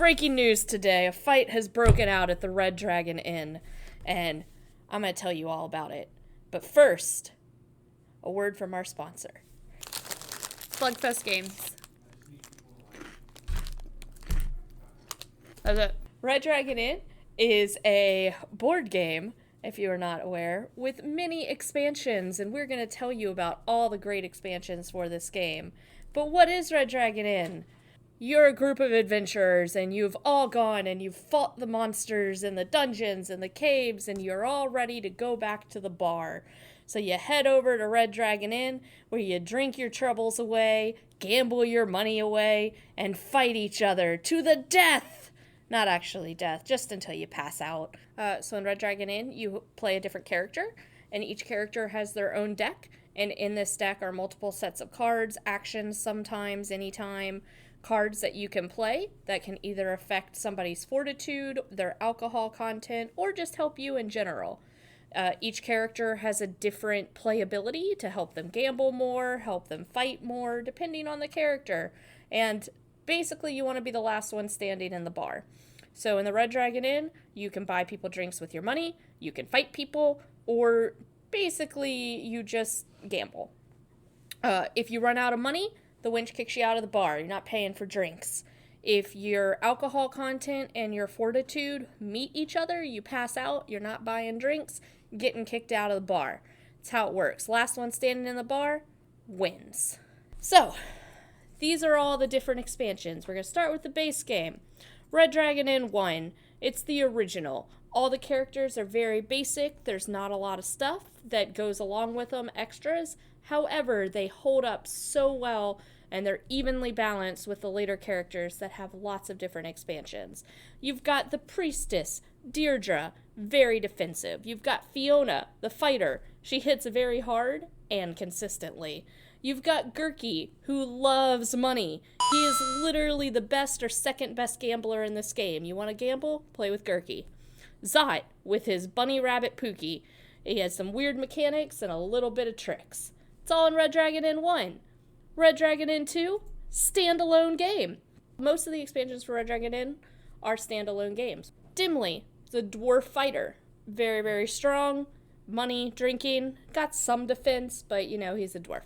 breaking news today. A fight has broken out at the Red Dragon Inn, and I'm going to tell you all about it. But first, a word from our sponsor. Slugfest Games. That's it. Red Dragon Inn is a board game, if you are not aware, with many expansions, and we're going to tell you about all the great expansions for this game. But what is Red Dragon Inn? You're a group of adventurers, and you've all gone and you've fought the monsters in the dungeons and the caves, and you're all ready to go back to the bar. So you head over to Red Dragon Inn, where you drink your troubles away, gamble your money away, and fight each other to the death! Not actually death, just until you pass out. So in Red Dragon Inn, you play a different character, and each character has their own deck, and in this deck are multiple sets of cards, actions sometimes, anytime, cards that you can play that can either affect somebody's fortitude, their alcohol content, or just help you in general. Each character has a different playability to help them gamble more, help them fight more, depending on the character. And basically, you want to be the last one standing in the bar. So in the Red Dragon Inn, you can buy people drinks with your money, you can fight people, or basically you just gamble. If you run out of money, the winch kicks you out of the bar. You're not paying for drinks. If your alcohol content and your fortitude meet each other, you pass out, you're not buying drinks, getting kicked out of the bar. That's how it works. Last one standing in the bar wins. So, these are all the different expansions. We're going to start with the base game. Red Dragon Inn 1. It's the original. All the characters are very basic. There's not a lot of stuff that goes along with them, extras. However, they hold up so well, and they're evenly balanced with the later characters that have lots of different expansions. You've got the Priestess, Deirdre, very defensive. You've got Fiona, the fighter. She hits very hard and consistently. You've got Gurky, who loves money. He is literally the best or second best gambler in this game. You want to gamble? Play with Gurky. Zot, with his bunny rabbit Pookie. He has some weird mechanics and a little bit of tricks. It's all in Red Dragon Inn 1. Red Dragon Inn 2, standalone game. Most of the expansions for Red Dragon Inn are standalone games. Dimly, the dwarf fighter. Very, very strong. Money, drinking. Got some defense, but he's a dwarf.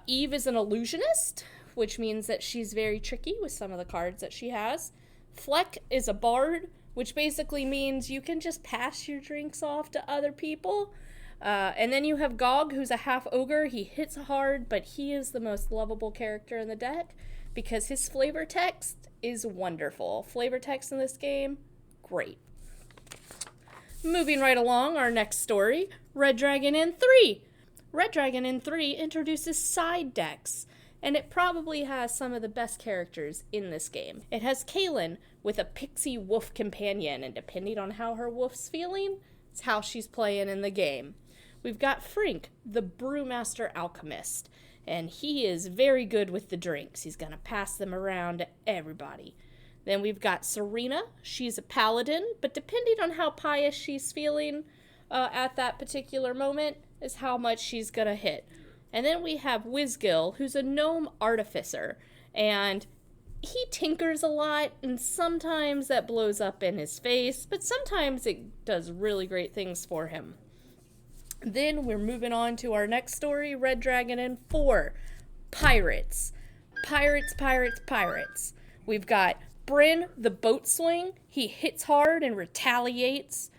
Eve is an illusionist, which means that she's very tricky with some of the cards that she has. Fleck is a bard, which basically means you can just pass your drinks off to other people. And then you have Gog, who's a half ogre. He hits hard, but he is the most lovable character in the deck because his flavor text is wonderful. Flavor text in this game, great. Moving right along, our next story, Red Dragon Inn 3. Red Dragon Inn 3 introduces side decks, and it probably has some of the best characters in this game. It has Kaylin with a pixie wolf companion, and depending on how her wolf's feeling, it's how she's playing in the game. We've got Frink, the brewmaster alchemist, and he is very good with the drinks. He's going to pass them around to everybody. Then we've got Serena. She's a paladin, but depending on how pious she's feeling at that particular moment is how much she's going to hit. And then we have Wizgil, who's a gnome artificer, and he tinkers a lot, and sometimes that blows up in his face, but sometimes it does really great things for him. Then we're moving on to our next story, Red Dragon Inn 4, Pirates. Pirates, pirates, pirates. We've got Bryn, the boatswain. He hits hard and retaliates.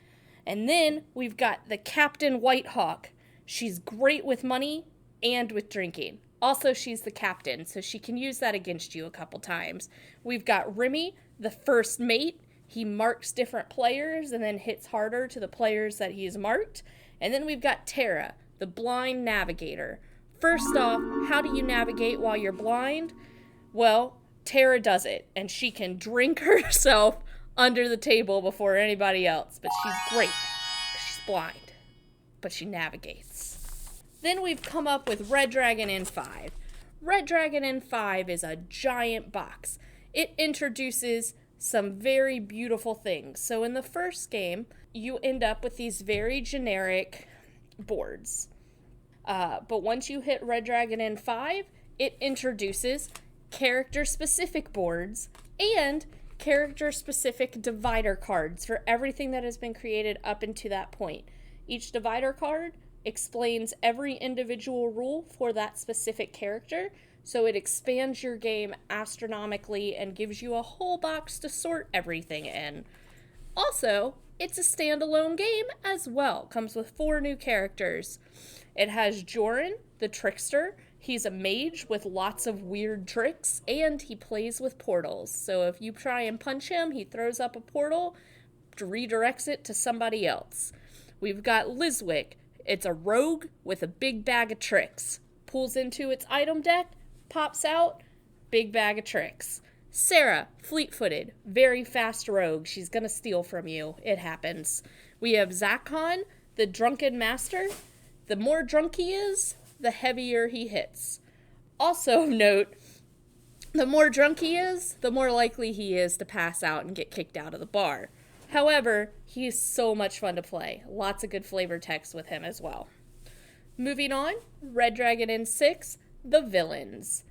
And then we've got the Captain Whitehawk. She's great with money and with drinking. Also, she's the captain, so she can use that against you a couple times. We've got Remy, the first mate. He marks different players and then hits harder to the players that he's marked. And then we've got Tara, the blind navigator. First off, how do you navigate while you're blind? Well, Tara does it, and she can drink herself under the table before anybody else. But she's great. She's blind, but she navigates. Then we've come up with Red Dragon Inn 5. Red Dragon Inn 5 is a giant box. It introduces some very beautiful things. So in the first game, you end up with these very generic boards. But once you hit Red Dragon Inn 5, it introduces character-specific boards and character-specific divider cards for everything that has been created up into that point. Each divider card explains every individual rule for that specific character, so it expands your game astronomically and gives you a whole box to sort everything in. Also, it's a standalone game as well. Comes with 4 new characters. It has Joran, the trickster. He's a mage with lots of weird tricks, and he plays with portals. So if you try and punch him, he throws up a portal, redirects it to somebody else. We've got Lizwick. It's a rogue with a big bag of tricks. Pulls into its item deck, pops out, big bag of tricks. Sarah, fleet-footed, very fast rogue. She's gonna steal from you. It happens. We have Zakhan, the drunken master. The more drunk he is, the heavier he hits. Also note, the more drunk he is, the more likely he is to pass out and get kicked out of the bar. However, he's so much fun to play. Lots of good flavor text with him as well. Moving on, Red Dragon Inn 6, the villains.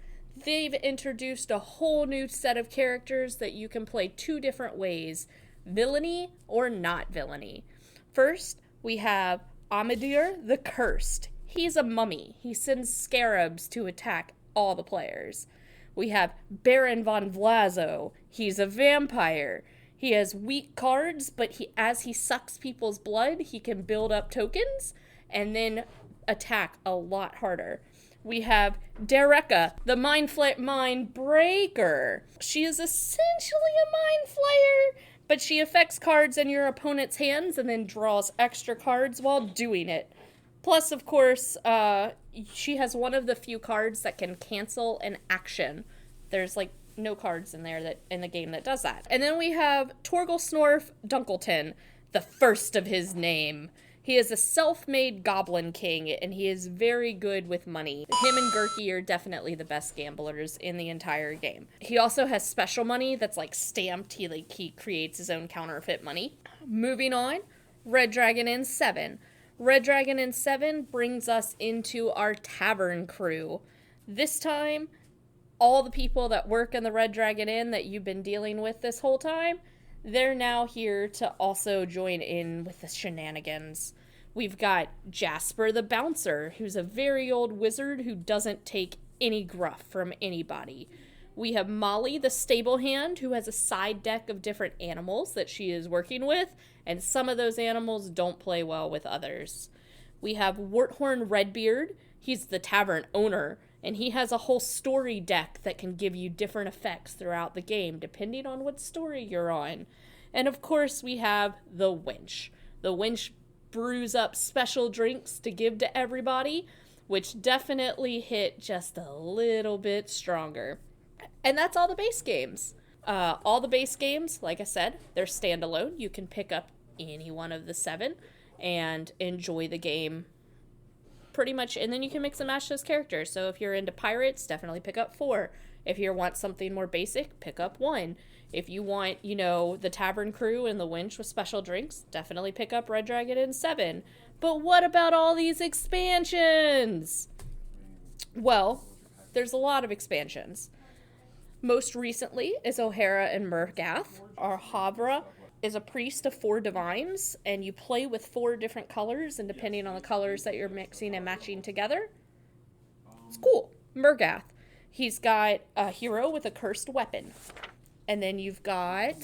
They've introduced a whole new set of characters that you can play 2 different ways, villainy or not villainy. First, we have Amadir the Cursed. He's a mummy. He sends scarabs to attack all the players. We have Baron von Vlazo. He's a vampire. He has weak cards, but as he sucks people's blood, he can build up tokens and then attack a lot harder. We have Dereka, the Mind Breaker. She is essentially a Mind Flayer, but she affects cards in your opponent's hands and then draws extra cards while doing it. Plus, of course, she has one of the few cards that can cancel an action. There's, no cards in there in the game that does that. And then we have Torgal Snorf Dunkleton, the first of his name. He is a self-made goblin king, and he is very good with money. Him and Gurky are definitely the best gamblers in the entire game. He also has special money that's stamped. He creates his own counterfeit money. Moving on, Red Dragon Inn 7. Red Dragon Inn 7 brings us into our tavern crew. This time, all the people that work in the Red Dragon Inn that you've been dealing with this whole time, they're now here to also join in with the shenanigans. We've got Jasper the Bouncer, who's a very old wizard who doesn't take any gruff from anybody. We have Molly the Stable Hand, who has a side deck of different animals that she is working with, and some of those animals don't play well with others. We have Warthorn Redbeard. He's the tavern owner, and he has a whole story deck that can give you different effects throughout the game, depending on what story you're on. And of course, we have the Wench. The Wench brews up special drinks to give to everybody, which definitely hit just a little bit stronger. And that's all the base games. All the base games, like I said, they're standalone. You can pick up any one of the 7 and enjoy the game pretty much, and then you can mix and match those characters. So if you're into pirates, definitely pick up 4. If you want something more basic, pick up 1. If you want, the tavern crew and the Wench with special drinks, definitely pick up Red Dragon Inn 7. But what about all these expansions? Well, there's a lot of expansions. Most recently is O'Hara and Murgath. Our Havra is a priest of 4 divines, and you play with 4 different colors, and depending on the colors that you're mixing and matching together, it's cool. Murgath, he's got a hero with a cursed weapon. And then you've got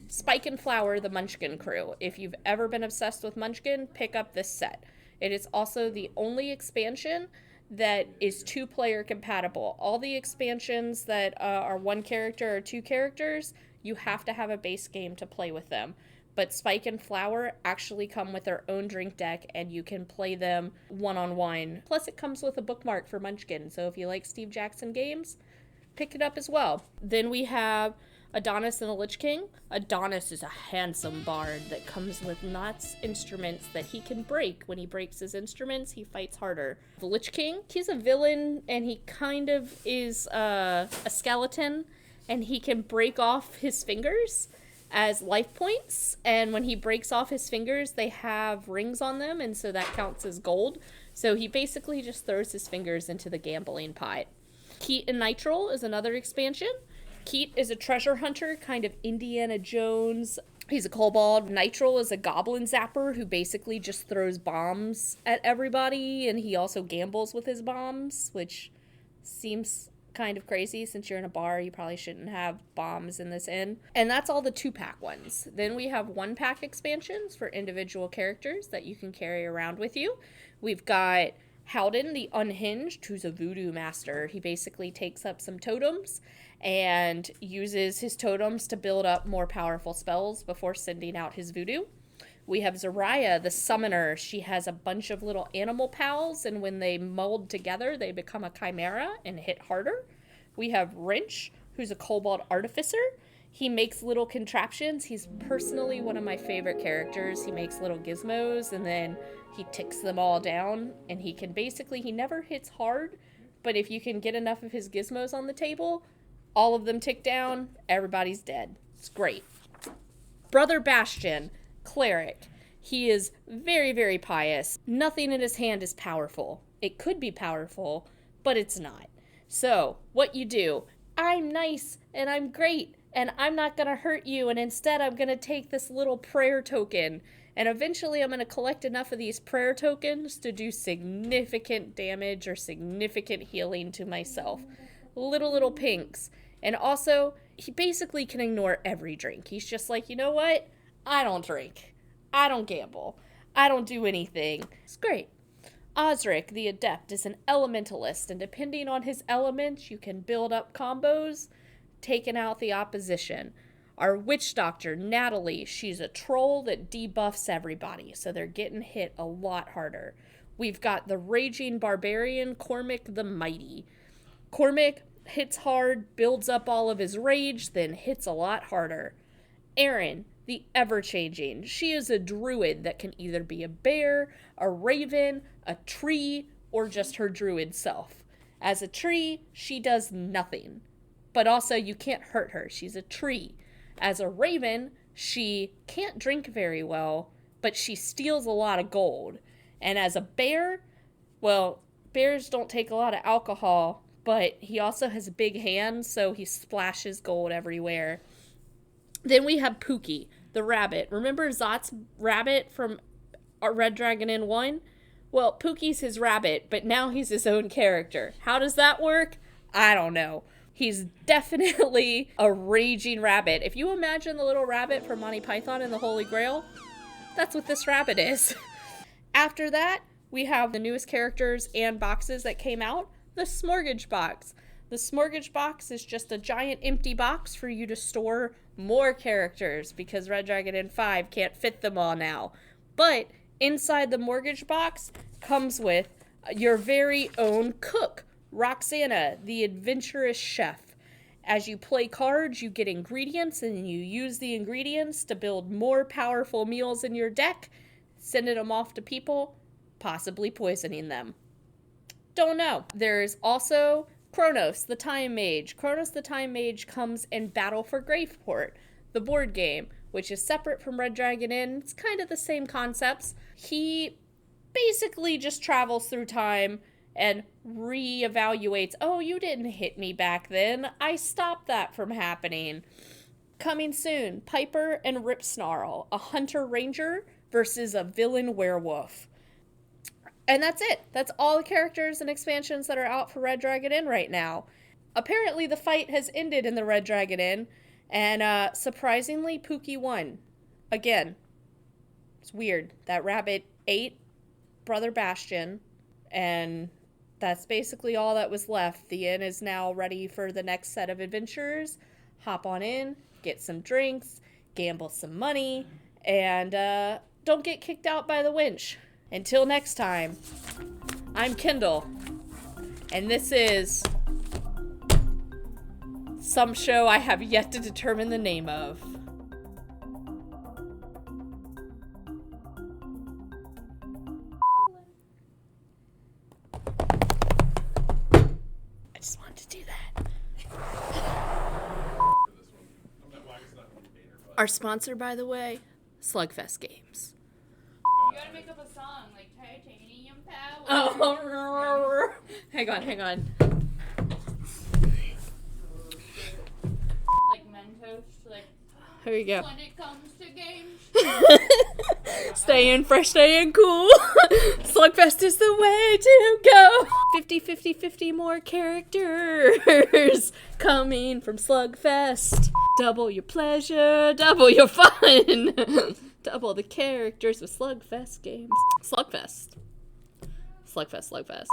Spike and Flower, the Munchkin crew. If you've ever been obsessed with Munchkin, pick up this set. It is also the only expansion that is 2-player compatible. All the expansions that are 1 character or 2 characters, you have to have a base game to play with them. But Spike and Flower actually come with their own drink deck, and you can play them one-on-one. Plus, it comes with a bookmark for Munchkin, so if you like Steve Jackson games, pick it up as well. Then we have Adonis and the Lich King. Adonis is a handsome bard that comes with knots instruments that he can break. When he breaks his instruments, he fights harder. The Lich King, he's a villain, and he kind of is a skeleton, and he can break off his fingers as life points, and when he breaks off his fingers, they have rings on them, and so that counts as gold. So he basically just throws his fingers into the gambling pot. Heat and Nitrile is another expansion. Keat is a treasure hunter, kind of Indiana Jones. He's a kobold. Nitral is a goblin zapper who basically just throws bombs at everybody, and he also gambles with his bombs, which seems kind of crazy. Since you're in a bar, you probably shouldn't have bombs in this inn. And that's all the 2-pack ones. Then we have 1-pack expansions for individual characters that you can carry around with you. We've got Howden the Unhinged, who's a voodoo master. He basically takes up some totems and uses his totems to build up more powerful spells before sending out his voodoo. We have Zariah, the summoner. She has a bunch of little animal pals, and when they mold together, they become a chimera and hit harder. We have Wrench, who's a kobold artificer. He makes little contraptions. He's personally one of my favorite characters. He makes little gizmos, and then he ticks them all down, and he never hits hard, but if you can get enough of his gizmos on the table, all of them tick down, everybody's dead. It's great. Brother Bastion, cleric. He is very, very pious. Nothing in his hand is powerful. It could be powerful, but it's not. So, what you do, I'm nice, and I'm great, and I'm not going to hurt you, and instead I'm going to take this little prayer token, and eventually I'm going to collect enough of these prayer tokens to do significant damage or significant healing to myself. Little pinks. And also, he basically can ignore every drink. He's just like, you know what? I don't drink. I don't gamble. I don't do anything. It's great. Osric, the Adept, is an elementalist, and depending on his element, you can build up combos, taking out the opposition. Our witch doctor, Natalie, she's a troll that debuffs everybody, so they're getting hit a lot harder. We've got the raging barbarian, Cormac the Mighty. Cormac hits hard, builds up all of his rage, then hits a lot harder. Erin, the ever-changing. She is a druid that can either be a bear, a raven, a tree, or just her druid self. As a tree, she does nothing. But also, you can't hurt her. She's a tree. As a raven, she can't drink very well, but she steals a lot of gold. And as a bear, well, bears don't take a lot of alcohol, but he also has a big hand, so he splashes gold everywhere. Then we have Pookie, the rabbit. Remember Zot's rabbit from Red Dragon Inn 1? Well, Pookie's his rabbit, but now he's his own character. How does that work? I don't know. He's definitely a raging rabbit. If you imagine the little rabbit from Monty Python and the Holy Grail, that's what this rabbit is. After that, we have the newest characters and boxes that came out. The Smorgage Box. The Smorgage Box is just a giant empty box for you to store more characters because Red Dragon Inn 5 can't fit them all now. But inside the Mortgage Box comes with your very own cook, Roxana, the adventurous chef. As you play cards, you get ingredients, and you use the ingredients to build more powerful meals in your deck, sending them off to people, possibly poisoning them. Don't know. There's also Kronos, the Time Mage. Kronos, the Time Mage comes in Battle for Graveport, the board game, which is separate from Red Dragon Inn. It's kind of the same concepts. He basically just travels through time and reevaluates, oh, you didn't hit me back then. I stopped that from happening. Coming soon, Piper and Ripsnarl, a hunter ranger versus a villain werewolf. And that's it. That's all the characters and expansions that are out for Red Dragon Inn right now. Apparently the fight has ended in the Red Dragon Inn, and surprisingly, Pookie won. Again, it's weird. That rabbit ate Brother Bastion, and that's basically all that was left. The inn is now ready for the next set of adventurers. Hop on in, get some drinks, gamble some money, and don't get kicked out by the winch. Until next time, I'm Kendall, and this is some show I have yet to determine the name of. I just wanted to do that. Our sponsor, by the way, Slugfest Games. You gotta make up a song like Titanium Power. Oh, hang on. Here you go. When it comes to games. Staying fresh, staying cool. Slugfest is the way to go. 50 more characters coming from Slugfest. Double your pleasure, double your fun. Double the characters with Slugfest games. Slugfest. Slugfest, Slugfest.